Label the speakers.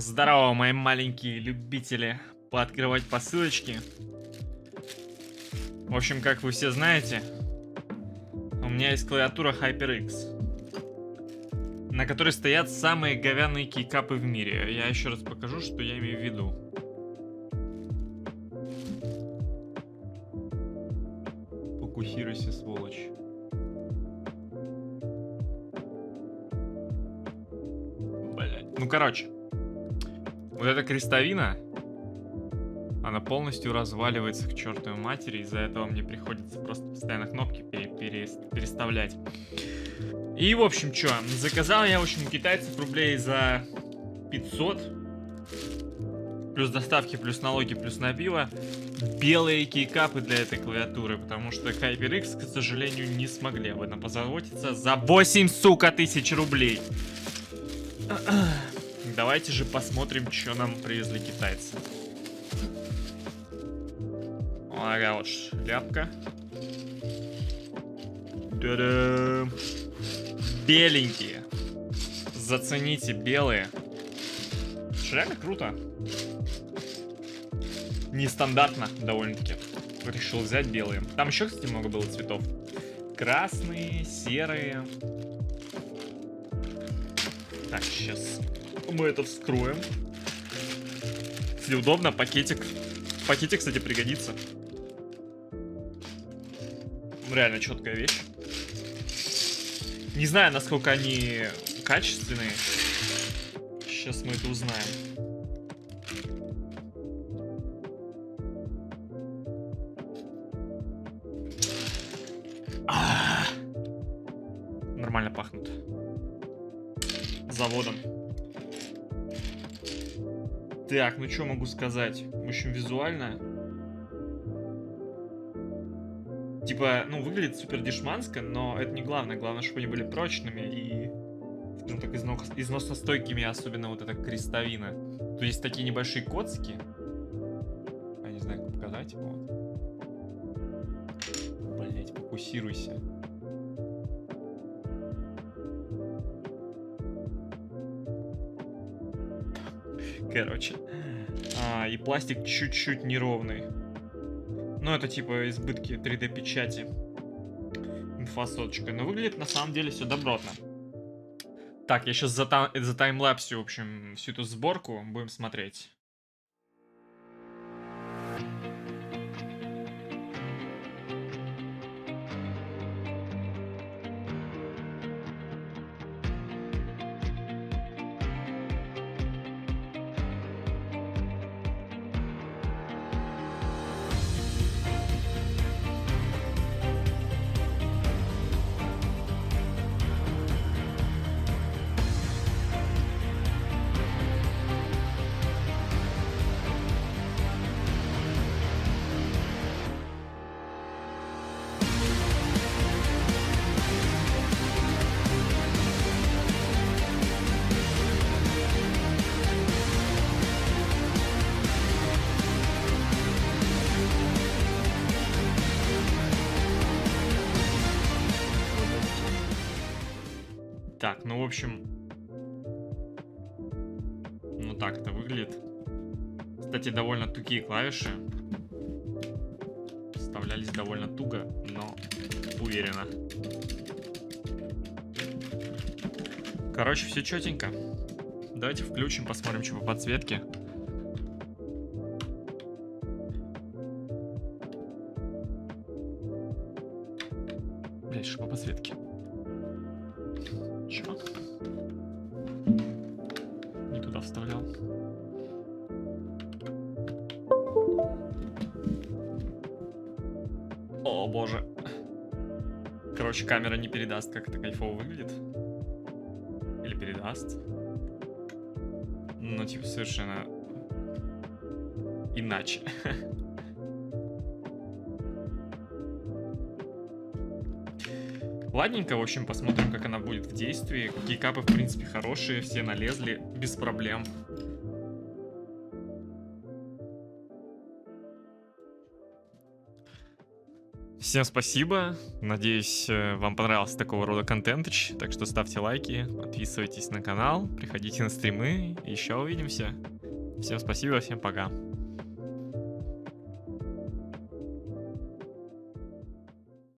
Speaker 1: Здорово, мои маленькие любители пооткрывать посылочки. В общем, как вы все знаете, у меня есть клавиатура HyperX, на которой стоят самые говяные кейкапы в мире. Я еще раз покажу, что я имею в виду. Фокусируйся, сволочь. Блять. Ну, короче. Вот эта крестовина, она полностью разваливается к чертовой матери. Из-за этого мне приходится просто постоянно кнопки переставлять. И, в общем, что, заказал я, в общем, у китайцев рублей за 500. Плюс доставки, плюс налоги, плюс на пиво. Белые кейкапы для этой клавиатуры. Потому что HyperX, к сожалению, не смогли об этом позаботиться. За 8, сука, тысяч рублей. Давайте же посмотрим, что нам привезли китайцы. Ага, вот шляпка. Та-дам! Беленькие. Зацените, белые. Реально круто. Нестандартно довольно-таки. Решил взять белые. Там еще, кстати, много было цветов. Красные, серые. Так, сейчас мы это вскроем. Если удобно, пакетик. Пакетик, кстати, пригодится. Реально четкая вещь. Не знаю, насколько они качественные. Сейчас мы это узнаем. Нормально пахнут. Заводом. Так, ну что могу сказать? В общем, визуально. Типа, ну, выглядит супер дешманско, но это не главное. Главное, чтобы они были прочными и, скажем так, износостойкими, особенно вот эта крестовина. Тут есть такие небольшие коцки. Я не знаю, как показать. Вот. Блять, фокусируйся. Короче. И пластик чуть-чуть неровный. Ну, это типа избытки 3D печати. Инфосоточка. Но выглядит на самом деле все добротно. Так, я сейчас за таймлапсю, в общем, всю эту сборку будем смотреть. Так, ну, в общем... Ну, так это выглядит. Кстати, довольно тугие клавиши. Вставлялись довольно туго, но уверенно. Короче, все четенько. Давайте включим, посмотрим, что по подсветке. Блять, что по подсветке? Чё? Не туда вставлял. О боже. Короче, камера не передаст, как это кайфово выглядит. Или передаст. Ну, типа, совершенно иначе. Ладненько, в общем, посмотрим, как она будет в действии. Кейкапы, в принципе, хорошие, все налезли без проблем. Всем спасибо. Надеюсь, вам понравился такого рода контентыч. Так что ставьте лайки, подписывайтесь на канал, приходите на стримы. Еще увидимся. Всем спасибо, всем пока.